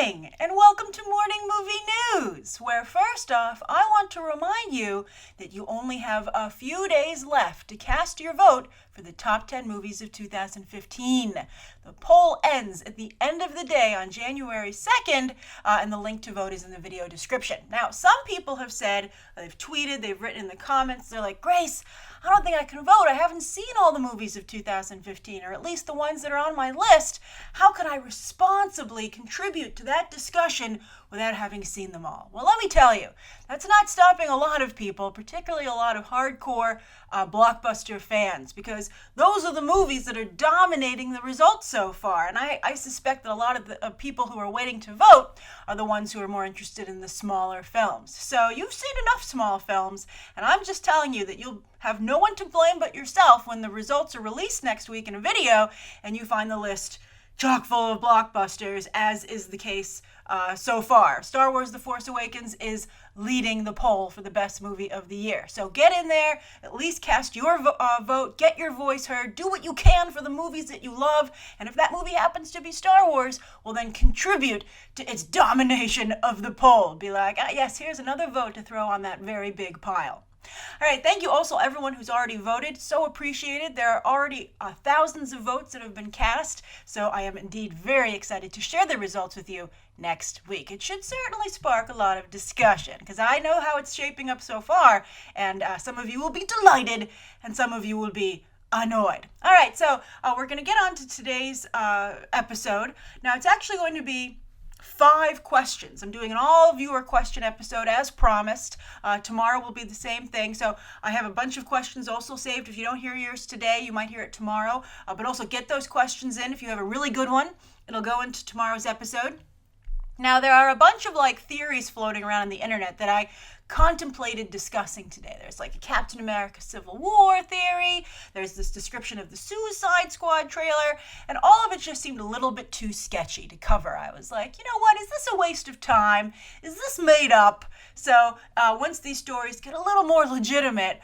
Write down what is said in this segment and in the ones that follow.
morning, and welcome to Morning Movie News, where first off, I want to remind you that you only have a few days left to cast your vote for the top 10 movies of 2015. The poll ends at the end of the day on January 2nd, and the link to vote is in the video description. Now, some people have said, they've tweeted, they've written in the comments, they're like, Grace, I don't think I can vote. I haven't seen all the movies of 2015, or at least the ones that are on my list. How can I responsibly contribute to that discussion without having seen them all? Well, let me tell you, that's not stopping a lot of people, particularly a lot of hardcore blockbuster fans, because those are the movies that are dominating the results so far. And I suspect that a lot of the people who are waiting to vote are the ones who are more interested in the smaller films. So you've seen enough small films, and I'm just telling you that you'll have no one to blame but yourself when the results are released next week in a video and you find the list chock full of blockbusters, as is the case so far. Star Wars The Force Awakens is leading the poll for the best movie of the year. So get in there, at least cast your vote, get your voice heard, do what you can for the movies that you love, and if that movie happens to be Star Wars, well then contribute to its domination of the poll. Be like, yes, here's another vote to throw on that very big pile. All right, thank you also everyone who's already voted. So appreciated. There are already thousands of votes that have been cast, so I am indeed very excited to share the results with you next week. It should certainly spark a lot of discussion, because I know how it's shaping up so far, and some of you will be delighted, and some of you will be annoyed. All right, so we're going to get on to today's episode. Now, it's actually going to be 5 questions. I'm doing an all-viewer question episode as promised. Tomorrow will be the same thing. So I have a bunch of questions also saved. If you don't hear yours today, you might hear it tomorrow. But also get those questions in. If you have a really good one, it'll go into tomorrow's episode. Now, there are a bunch of theories floating around on the internet that I contemplated discussing today. There's a Captain America Civil War theory, there's this description of the Suicide Squad trailer, and all of it just seemed a little bit too sketchy to cover. I was like, you know what, is this a waste of time? Is this made up? So once these stories get a little more legitimate,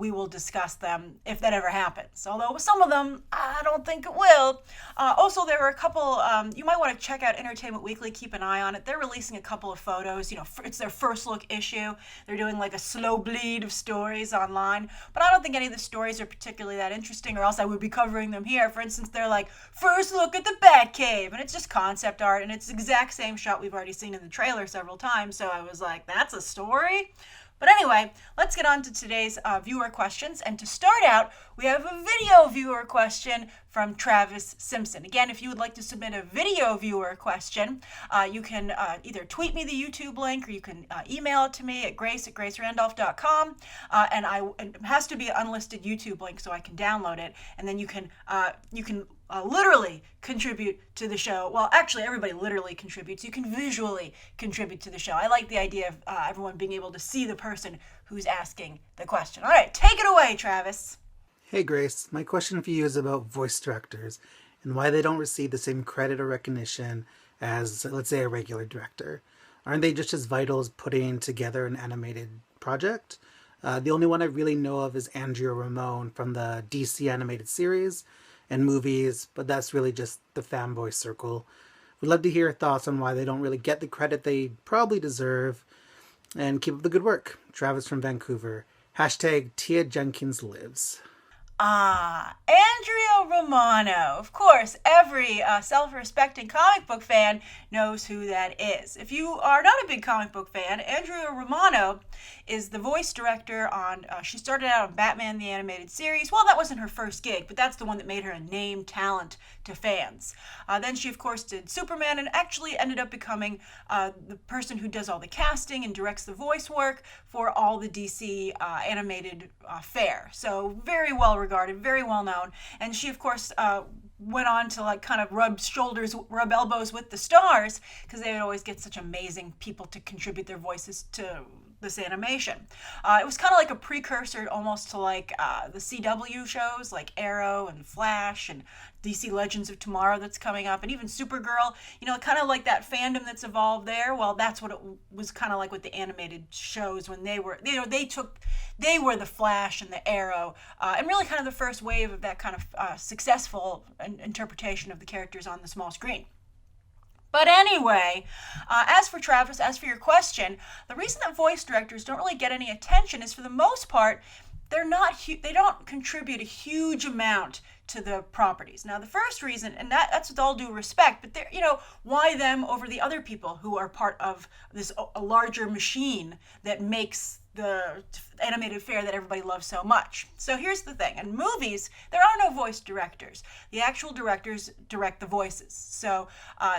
we will discuss them if that ever happens. Although with some of them, I don't think it will. Also, there are a couple, you might want to check out Entertainment Weekly, keep an eye on it. They're releasing a couple of photos. It's their first look issue. They're doing a slow bleed of stories online, but I don't think any of the stories are particularly that interesting, or else I would be covering them here. For instance, they're first look at the Batcave, and it's just concept art, and it's the exact same shot we've already seen in the trailer several times, so I was like, that's a story? But anyway, let's get on to today's viewer questions. And to start out, we have a video viewer question from Travis Simpson. Again, if you would like to submit a video viewer question, you can either tweet me the YouTube link, or you can email it to me at grace@gracerandolph.com. And it has to be an unlisted YouTube link so I can download it. And then you can literally contribute to the show. Well, actually, everybody literally contributes. You can visually contribute to the show. I like the idea of everyone being able to see the person who's asking the question. All right, take it away, Travis. Hey, Grace. My question for you is about voice directors and why they don't receive the same credit or recognition as, let's say, a regular director. Aren't they just as vital as putting together an animated project? The only one I really know of is Andrea Ramone from the DC animated series and movies, but that's really just the fanboy circle. We'd love to hear your thoughts on why they don't really get the credit they probably deserve. And keep up the good work. Travis from Vancouver. # Tia Jenkins lives. Andrea Romano. Of course, every self-respecting comic book fan knows who that is. If you are not a big comic book fan, Andrea Romano is the voice director on, she started out on Batman the Animated Series. Well, that wasn't her first gig, but that's the one that made her a named talent to fans. Then she, of course, did Superman and actually ended up becoming the person who does all the casting and directs the voice work for all the DC animated fare. So very well regarded, very well known. And she, of course, went on to kind of rub elbows with the stars, because they would always get such amazing people to contribute their voices to this animation. It was kind of like a precursor almost to the CW shows like Arrow and Flash and DC Legends of Tomorrow that's coming up, and even Supergirl, kind of like that fandom that's evolved there. Well, that's what it was kind of like with the animated shows when they were, they were the Flash and the Arrow, and really kind of the first wave of that kind of successful interpretation of the characters on the small screen. But anyway, as for Travis, as for your question, the reason that voice directors don't really get any attention is, for the most part, they don't contribute a huge amount to the properties. Now, the first reason, and that's with all due respect, but why them over the other people who are part of this a larger machine that makes the animated fare that everybody loves so much? So here's the thing. In movies, there are no voice directors. The actual directors direct the voices. So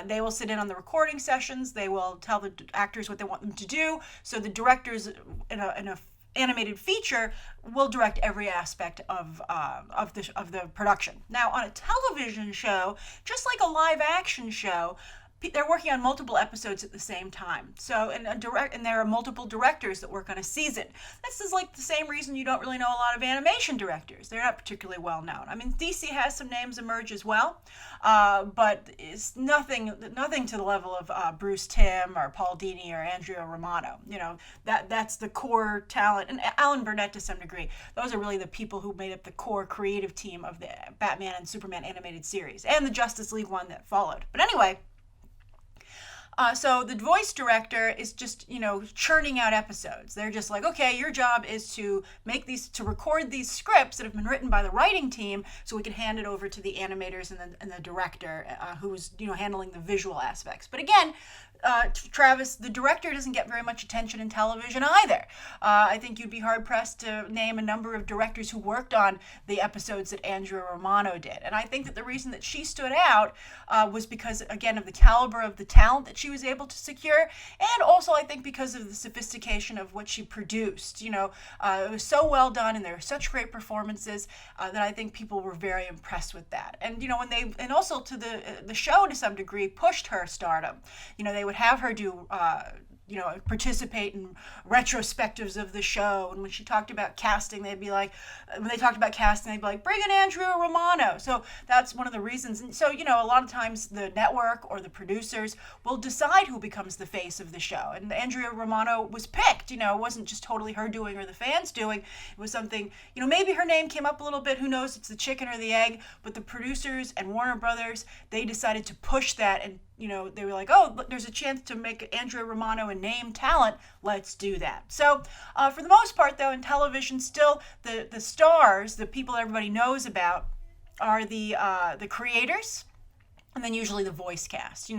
they will sit in on the recording sessions. They will tell the actors what they want them to do. So the directors in a animated feature will direct every aspect of the production. Now, on a television show, just like a live action show, they're working on multiple episodes at the same time. So, and there are multiple directors that work on a season. This is like the same reason you don't really know a lot of animation directors. They're not particularly well known. I mean, DC has some names emerge as well, but it's nothing to the level of Bruce Timm or Paul Dini or Andrea Romano. That's the core talent, and Alan Burnett to some degree. Those are really the people who made up the core creative team of the Batman and Superman animated series and the Justice League one that followed. But anyway. So the voice director is just, churning out episodes. They're just like, okay, your job is to record these scripts that have been written by the writing team, so we can hand it over to the animators and the director, who's, handling the visual aspects. But again, Travis, the director doesn't get very much attention in television either. I think you'd be hard-pressed to name a number of directors who worked on the episodes that Andrea Romano did. And I think that the reason that she stood out was because, again, of the caliber of the talent that she was able to secure, and also I think because of the sophistication of what she produced. It was so well done, and there were such great performances that I think people were very impressed with that. And, and also to the show to some degree pushed her stardom. They would have her do participate in retrospectives of the show, and when she talked about casting, they'd be like, bring in Andrea Romano. So that's one of the reasons. And so, a lot of times the network or the producers will decide who becomes the face of the show. And Andrea Romano was picked. It wasn't just totally her doing or the fans doing. It was something, maybe her name came up a little bit. Who knows? It's the chicken or the egg. But the producers and Warner Brothers, they decided to push that, and they were like, oh, look, there's a chance to make Andrea Romano a name talent. Let's do that. So for the most part, though, in television, still the stars, the people everybody knows about, are the creators, and then usually the voice cast.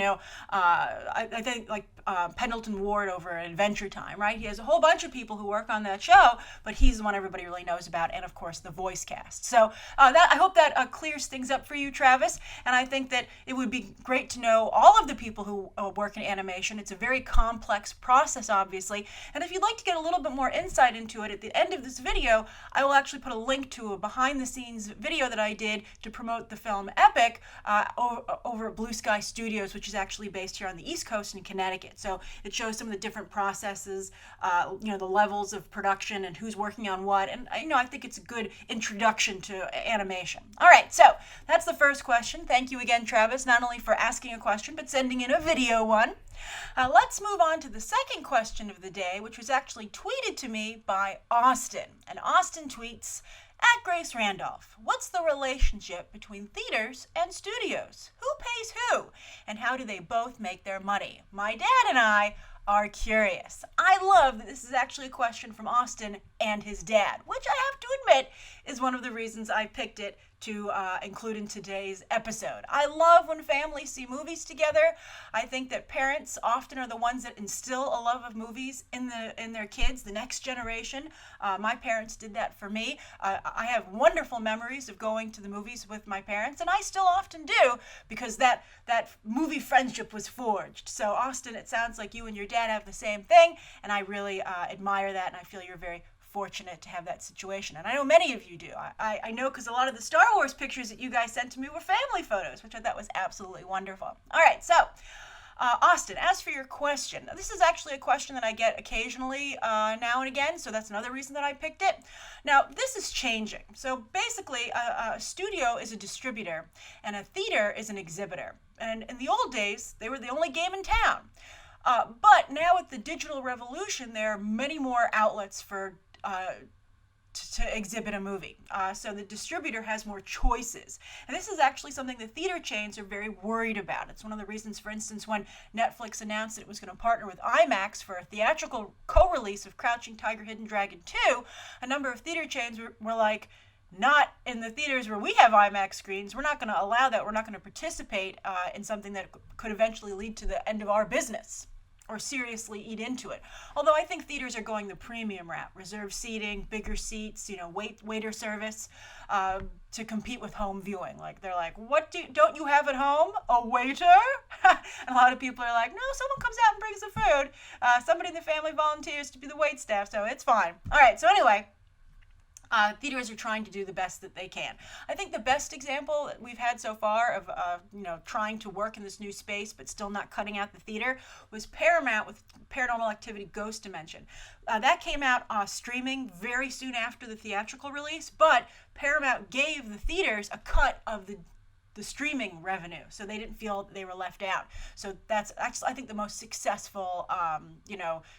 I think like Pendleton Ward over at Adventure Time, right? He has a whole bunch of people who work on that show, but he's the one everybody really knows about, and of course the voice cast. So I hope that clears things up for you, Travis. And I think that it would be great to know all of the people who work in animation. It's a very complex process, obviously. And if you'd like to get a little bit more insight into it, at the end of this video, I will actually put a link to a behind-the-scenes video that I did to promote the film Epic over at Blue Sky Studios, which is actually based here on the East Coast in Connecticut. So it shows some of the different processes, the levels of production and who's working on what. And I think it's a good introduction to animation. All right, so that's the first question. Thank you again, Travis, not only for asking a question, but sending in a video one. Let's move on to the second question of the day, which was actually tweeted to me by Austin. And Austin tweets, at Grace Randolph, what's the relationship between theaters and studios? Who pays who? And how do they both make their money? My dad and I are curious. I love that this is actually a question from Austin and his dad, which I have to admit is one of the reasons I picked it to include in today's episode. I love when families see movies together. I think that parents often are the ones that instill a love of movies in their kids, the next generation. My parents did that for me. I have wonderful memories of going to the movies with my parents, and I still often do because that movie friendship was forged. So Austin, it sounds like you and your dad have the same thing, and I really admire that, and I feel you're very fortunate to have that situation. And I know many of you do. I know because a lot of the Star Wars pictures that you guys sent to me were family photos, which I thought was absolutely wonderful. All right, so Austin, as for your question, this is actually a question that I get occasionally now and again, so that's another reason that I picked it. Now, this is changing. So basically, a studio is a distributor, and a theater is an exhibitor. And in the old days, they were the only game in town. But now with the digital revolution, there are many more outlets for to exhibit a movie. So the distributor has more choices. And this is actually something the theater chains are very worried about. It's one of the reasons, for instance, when Netflix announced that it was going to partner with IMAX for a theatrical co-release of Crouching Tiger, Hidden Dragon 2, a number of theater chains were like, not in the theaters where we have IMAX screens. We're not going to allow that. We're not going to participate in something that could eventually lead to the end of our business or seriously eat into it. Although I think theaters are going the premium route, reserved seating, bigger seats, waiter service, to compete with home viewing. Like they're like, what don't you have at home? A waiter? And a lot of people are like, no, someone comes out and brings the food. Somebody in the family volunteers to be the wait staff, so it's fine. All right, so anyway, theaters are trying to do the best that they can. I think the best example that we've had so far of trying to work in this new space but still not cutting out the theater was Paramount with Paranormal Activity Ghost Dimension. That came out streaming very soon after the theatrical release, but Paramount gave the theaters a cut of the streaming revenue, so they didn't feel they were left out. So that's actually, I think, the most successful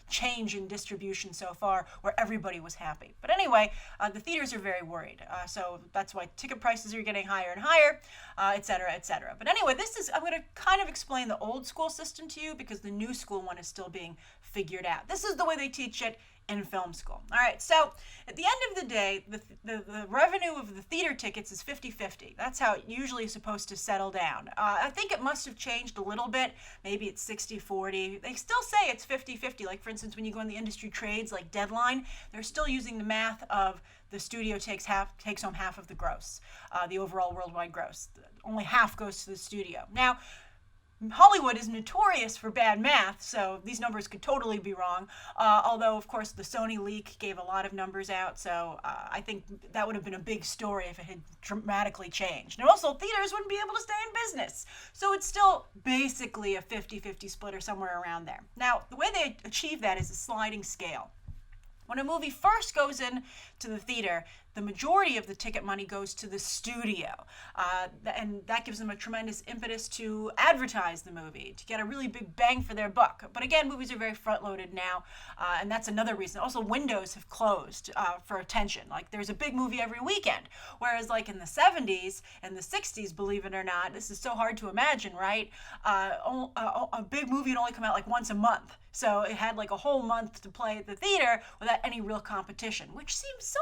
change in distribution so far, where everybody was happy. But anyway, the theaters are very worried, so that's why ticket prices are getting higher and higher, et cetera, et cetera. But anyway, I'm going to kind of explain the old school system to you because the new school one is still being figured out. This is the way they teach it in film school. All right, so at the end of the day, the revenue of the theater tickets is 50-50. That's how it usually is supposed to settle down. I think it must have changed a little bit. Maybe it's 60-40. They still say it's 50-50. Like, for instance, when you go in the industry trades like Deadline, they're still using the math of the studio takes home half of the gross, the overall worldwide gross. Only half goes to the studio. Now, Hollywood is notorious for bad math, so these numbers could totally be wrong. Although, of course, the Sony leak gave a lot of numbers out, so I think that would have been a big story if it had dramatically changed. And also, theaters wouldn't be able to stay in business. So it's still basically a 50-50 split or somewhere around there. Now, the way they achieve that is a sliding scale. When a movie first goes in to the theater, the majority of the ticket money goes to the studio. And that gives them a tremendous impetus to advertise the movie, to get a really big bang for their buck. But again, movies are very front-loaded now, and that's another reason. Also, windows have closed for attention. Like, there's a big movie every weekend. Whereas, like, in the 70s and the 60s, believe it or not, this is so hard to imagine, right? A big movie would only come out, like, once a month. So it had, like, a whole month to play at the theater without any real competition, which seems so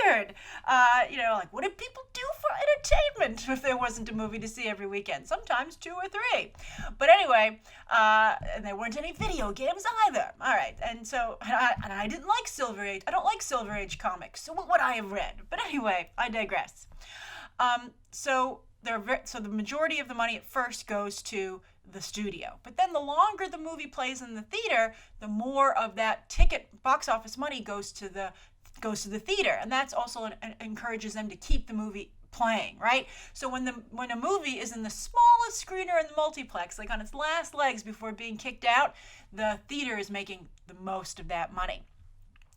weird. Like, what did people do for entertainment if there wasn't a movie to see every weekend? Sometimes 2 or 3. But anyway, and there weren't any video games either. All right, and so, and I didn't like Silver Age. I don't like Silver Age comics, so what would I have read? But anyway, I digress. So the majority of the money at first goes to the studio. But then the longer the movie plays in the theater, the more of that ticket box office money goes to the theater, and that's also encourages them to keep the movie playing, right? So when a movie is in the smallest screener in the multiplex, like on its last legs before being kicked out, the theater is making the most of that money.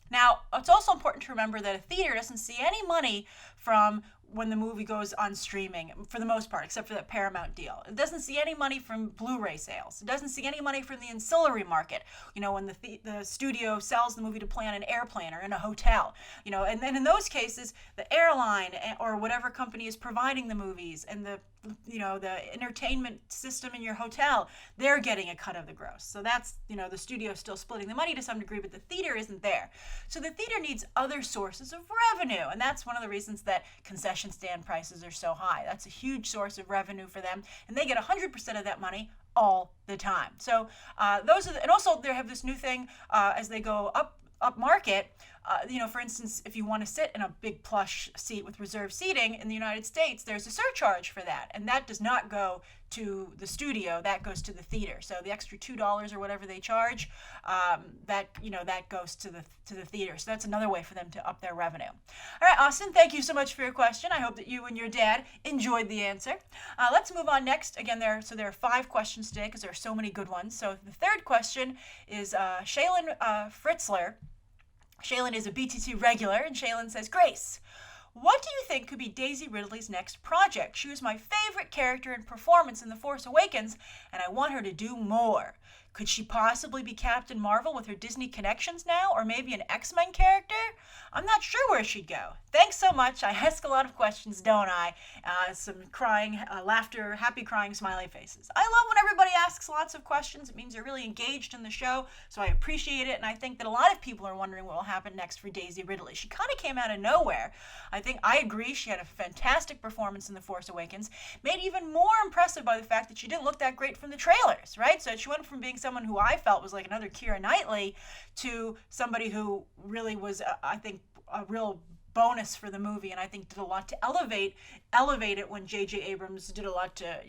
Now, it's also important to remember that a theater doesn't see any money from when the movie goes on streaming, for the most part, except for that Paramount deal. It doesn't see any money from Blu-ray sales. It doesn't see any money from the ancillary market, when the studio sells the movie to play on an airplane or in a hotel. And then in those cases, the airline or whatever company is providing the movies and the entertainment system in your hotel, they're getting a cut of the gross. So that's, the studio is still splitting the money to some degree, but the theater isn't there. So the theater needs other sources of revenue, and that's one of the reasons that concession stand prices are so high. That's a huge source of revenue for them, and they get 100% of that money all the time. So and also they have this new thing as they go up market. For instance, if you want to sit in a big plush seat with reserved seating in the United States, there's a surcharge for that, and that does not go to the studio. That goes to the theater. So the extra $2 or whatever they charge, that goes to the theater. So that's another way for them to up their revenue. All right, Austin, thank you so much for your question. I hope that you and your dad enjoyed the answer. Let's move on next. Again, there are 5 questions today because there are so many good ones. So the third question is Shaylin Fritzler. Shaylin is a BTT regular, and Shaylin says, Grace, what do you think could be Daisy Ridley's next project? She was my favorite character and performance in The Force Awakens, and I want her to do more. Could she possibly be Captain Marvel with her Disney connections now, or maybe an X-Men character? I'm not sure where she'd go. Thanks so much. I ask a lot of questions, don't I? Some crying, laughter, happy crying, smiley faces. I love when everybody asks lots of questions. It means they're really engaged in the show, so I appreciate it, and I think that a lot of people are wondering what will happen next for Daisy Ridley. She kind of came out of nowhere. I agree, she had a fantastic performance in The Force Awakens, made even more impressive by the fact that she didn't look that great from the trailers, right? So she went from being someone who I felt was like another Keira Knightley to somebody who really was, I think, a real bonus for the movie, and I think did a lot to elevate it when J.J. Abrams did a lot to,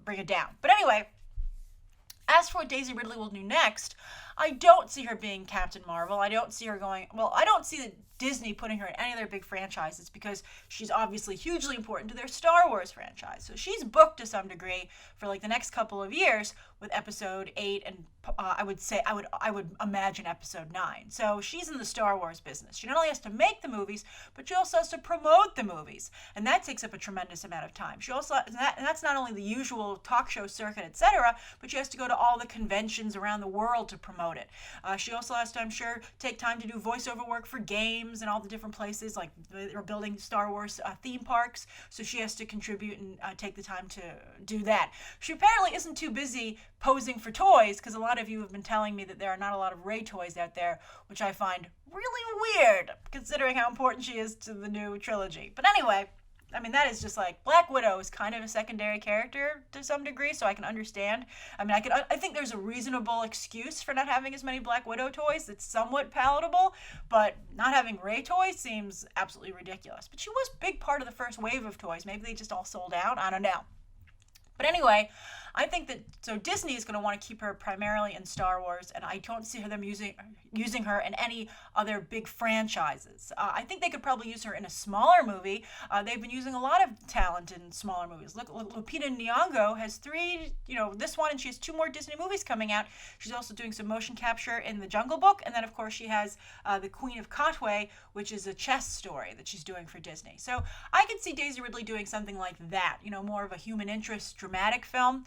bring it down. But anyway, as for what Daisy Ridley will do next, I don't see her being Captain Marvel. I don't see her I don't see Disney putting her in any of their big franchises because she's obviously hugely important to their Star Wars franchise. So she's booked to some degree for like the next couple of years with episode 8 and I would imagine episode 9. So she's in the Star Wars business. She not only has to make the movies, but she also has to promote the movies. And that takes up a tremendous amount of time. She also, and that's not only the usual talk show circuit, etc., but she has to go to all the conventions around the world to promote it. She also has to, I'm sure, take time to do voiceover work for games and all the different places, like they're building Star Wars theme parks, so she has to contribute and take the time to do that. She apparently isn't too busy posing for toys, because a lot of you have been telling me that there are not a lot of Rey toys out there, which I find really weird, considering how important she is to the new trilogy. But anyway, I mean, that is just like, Black Widow is kind of a secondary character to some degree, so I can understand. I mean, I think there's a reasonable excuse for not having as many Black Widow toys that's somewhat palatable, but not having Rey toys seems absolutely ridiculous. But she was a big part of the first wave of toys. Maybe they just all sold out. I don't know. But anyway, I think that, so Disney is going to want to keep her primarily in Star Wars, and I don't see them using her in any other big franchises. I think they could probably use her in a smaller movie. They've been using a lot of talent in smaller movies. Look, Lupita Nyong'o has 3, this one, and she has 2 more Disney movies coming out. She's also doing some motion capture in The Jungle Book, and then of course she has The Queen of Katwe, which is a chess story that she's doing for Disney. So I could see Daisy Ridley doing something like that, more of a human interest dramatic film.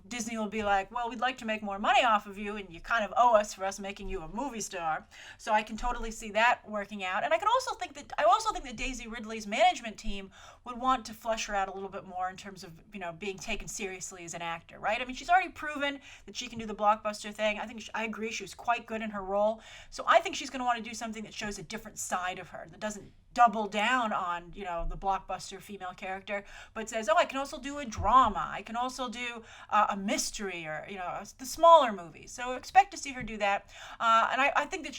Disney will be like, well, we'd like to make more money off of you, and you kind of owe us for us making you a movie star. So I can totally see that working out. And I also think that Daisy Ridley's management team would want to flesh her out a little bit more in terms of, being taken seriously as an actor, right? I mean, she's already proven that she can do the blockbuster thing. I agree she was quite good in her role. So I think she's going to want to do something that shows a different side of her, that doesn't double down on, the blockbuster female character, but says, I can also do a drama. I can also do a mystery or, the smaller movies. So expect to see her do that. And I think that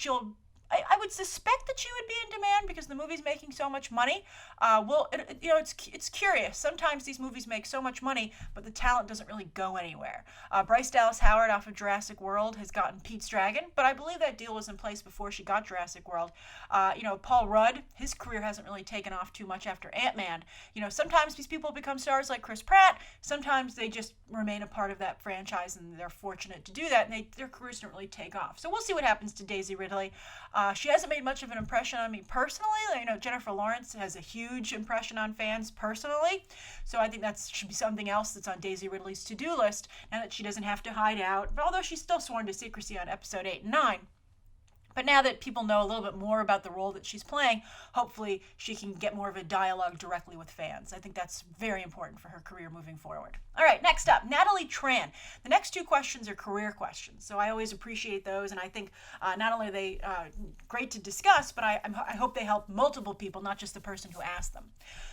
I would suspect that she would be in demand because the movie's making so much money. It's curious. Sometimes these movies make so much money, but the talent doesn't really go anywhere. Bryce Dallas Howard off of Jurassic World has gotten Pete's Dragon, but I believe that deal was in place before she got Jurassic World. Paul Rudd, his career hasn't really taken off too much after Ant-Man. Sometimes these people become stars like Chris Pratt. Sometimes they just remain a part of that franchise, and they're fortunate to do that, and their careers don't really take off. So we'll see what happens to Daisy Ridley. She hasn't made much of an impression on me personally. Jennifer Lawrence has a huge impression on fans personally. So I think that should be something else that's on Daisy Ridley's to-do list, now that she doesn't have to hide out, although she's still sworn to secrecy on episode 8 and 9. But now that people know a little bit more about the role that she's playing, hopefully she can get more of a dialogue directly with fans. I think that's very important for her career moving forward. All right, next up, Natalie Tran. The next 2 questions are career questions, so I always appreciate those, and I think not only are they great to discuss, but I hope they help multiple people, not just the person who asked them.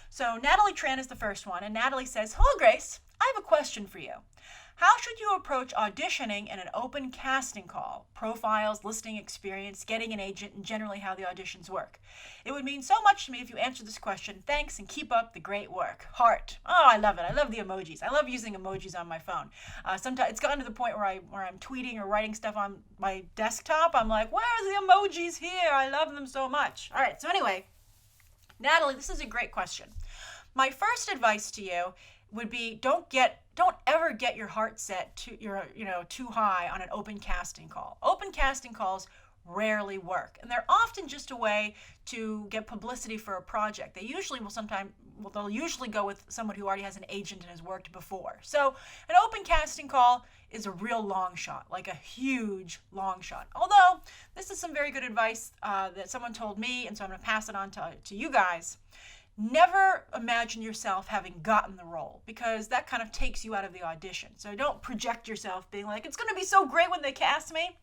So Natalie Tran is the first one, and Natalie says, "Hello, Grace. I have a question for you. How should you approach auditioning in an open casting call? Profiles, listening experience, getting an agent, and generally how the auditions work. It would mean so much to me if you answered this question. Thanks, and keep up the great work. Heart." Oh, I love it. I love the emojis. I love using emojis on my phone. Sometimes it's gotten to the point where I'm tweeting or writing stuff on my desktop. I'm like, where are the emojis here? I love them so much. All right, so anyway, Natalie, this is a great question. My first advice to you would be don't ever get your heart set too high on an open casting call. Open casting calls rarely work. And they're often just a way to get publicity for a project. They'll usually go with someone who already has an agent and has worked before. So an open casting call is a real long shot, like a huge long shot. Although this is some very good advice that someone told me, and so I'm going to pass it on to you guys. Never imagine yourself having gotten the role, because that kind of takes you out of the audition. So don't project yourself being like, it's going to be so great when they cast me.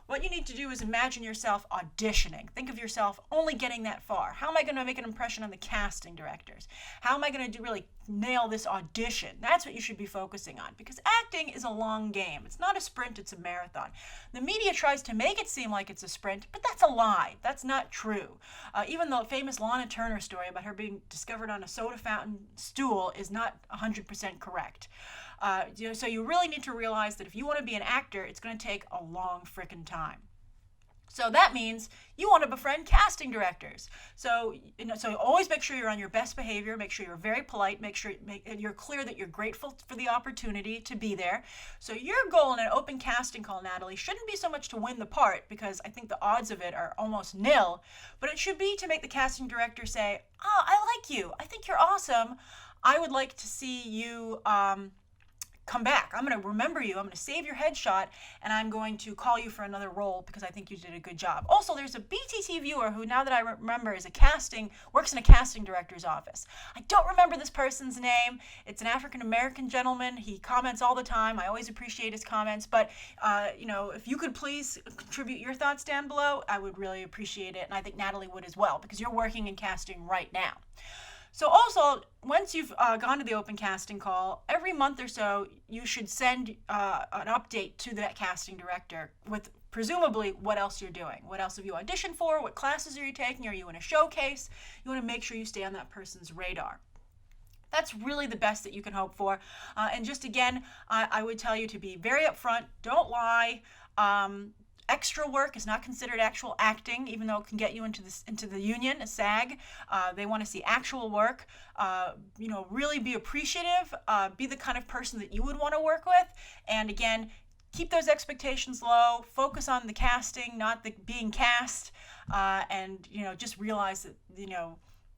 What you need to do is imagine yourself auditioning. Think of yourself only getting that far. How am I going to make an impression on the casting directors? How am I going to really nail this audition? That's what you should be focusing on, because acting is a long game. It's not a sprint, it's a marathon. The media tries to make it seem like it's a sprint, but that's a lie. That's not true. Even the famous Lana Turner story about her being discovered on a soda fountain stool is not 100% correct. So you really need to realize that if you want to be an actor, it's going to take a long frickin' time. So that means you want to befriend casting directors. So always make sure you're on your best behavior. Make sure you're very polite. Make sure you're clear that you're grateful for the opportunity to be there. So your goal in an open casting call, Natalie, shouldn't be so much to win the part, because I think the odds of it are almost nil, but it should be to make the casting director say, "Oh, I like you. I think you're awesome. I would like to see you come back. I'm going to remember you. I'm going to save your headshot, and I'm going to call you for another role because I think you did a good job." Also, there's a BTT viewer who, now that I remember, works in a casting director's office. I don't remember this person's name. It's an African-American gentleman. He comments all the time. I always appreciate his comments, but if you could please contribute your thoughts down below, I would really appreciate it, and I think Natalie would as well, because you're working in casting right now. So also, once you've gone to the open casting call, every month or so, you should send an update to that casting director with presumably what else you're doing. What else have you auditioned for? What classes are you taking? Are you in a showcase? You want to make sure you stay on that person's radar. That's really the best that you can hope for. And just again, I would tell you to be very upfront. Don't lie. Extra work is not considered actual acting, even though it can get you into the union, a SAG. They want to see actual work. Really be appreciative. Be the kind of person that you would want to work with. And again, keep those expectations low. Focus on the casting, not the being cast. And just realize that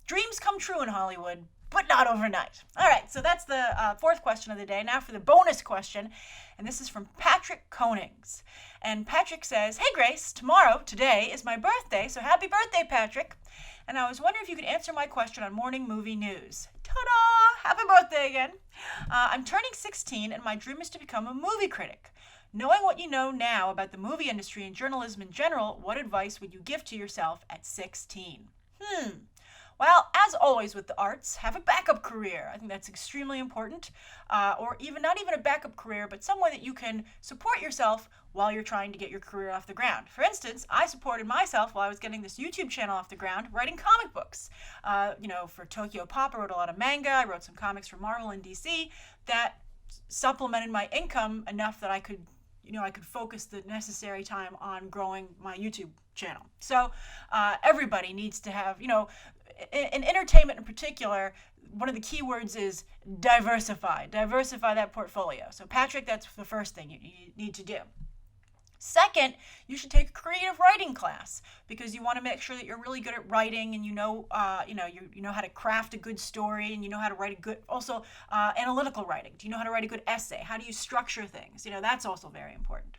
dreams come true in Hollywood, but not overnight. All right, so that's the fourth question of the day. Now for the bonus question, and this is from Patrick Konings. And Patrick says, "Hey Grace, today is my birthday, so happy birthday, Patrick. And I was wondering if you could answer my question on morning movie news." Ta-da! Happy birthday again. "I'm turning 16, and my dream is to become a movie critic. Knowing what you know now about the movie industry and journalism in general, what advice would you give to yourself at 16? Well, as always with the arts, have a backup career. I think that's extremely important. Or not even a backup career, but somewhere that you can support yourself while you're trying to get your career off the ground. For instance, I supported myself while I was getting this YouTube channel off the ground, writing comic books. For Tokyo Pop, I wrote a lot of manga. I wrote some comics for Marvel and DC that supplemented my income enough that I could focus the necessary time on growing my YouTube channel. So everybody needs to have, in entertainment in particular, one of the key words is diversify. Diversify that portfolio. So Patrick, that's the first thing you need to do. Second, you should take a creative writing class, because you want to make sure that you're really good at writing, and you know how to craft a good story, and you know how to write a good, also analytical writing. Do you know how to write a good essay? How do you structure things? That's also very important.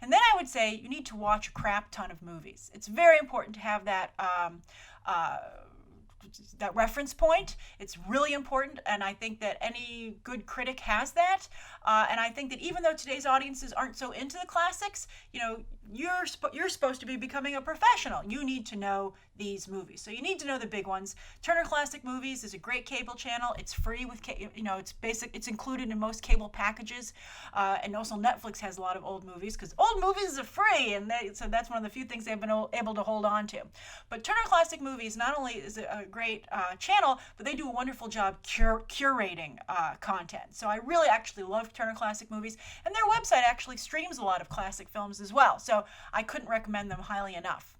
And then I would say you need to watch a crap ton of movies. It's very important to have that reference point. It's really important, and I think that any good critic has that. And I think that even though today's audiences aren't so into the classics, you're supposed to be becoming a professional. You need to know these movies. So you need to know the big ones. Turner Classic Movies is a great cable channel. It's free with, it's basic. It's included in most cable packages. And also Netflix has a lot of old movies, because old movies are free, and so that's one of the few things they've been able to hold on to. But Turner Classic Movies not only is a great channel, but they do a wonderful job curating content. So I really actually love Turner Classic Movies, and their website actually streams a lot of classic films as well. So I couldn't recommend them highly enough.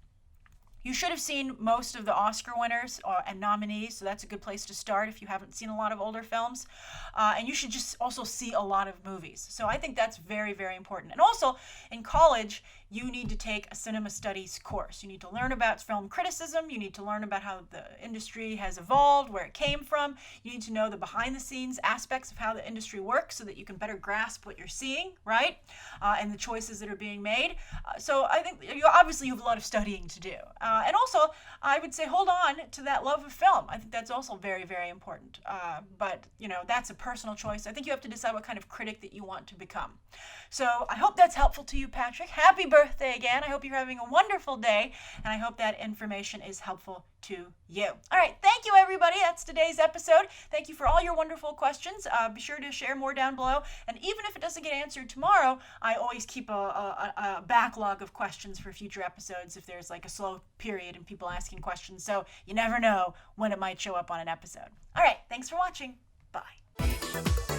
You should have seen most of the Oscar winners and nominees, so that's a good place to start if you haven't seen a lot of older films. And you should just also see a lot of movies. So I think that's very, very important. And also, in college, you need to take a cinema studies course. You need to learn about film criticism. You need to learn about how the industry has evolved, where it came from. You need to know the behind-the-scenes aspects of how the industry works so that you can better grasp what you're seeing, right? And the choices that are being made. So I think obviously you have a lot of studying to do. And also, I would say hold on to that love of film. I think that's also very, very important. But, that's a personal choice. I think you have to decide what kind of critic that you want to become. So I hope that's helpful to you, Patrick. Happy birthday again. I hope you're having a wonderful day, and I hope that information is helpful to you. All right, thank you, everybody. That's today's episode. Thank you for all your wonderful questions. Be sure to share more down below, and even if it doesn't get answered tomorrow, I always keep a backlog of questions for future episodes if there's like a slow period and people asking questions, so you never know when it might show up on an episode. All right, thanks for watching. Bye.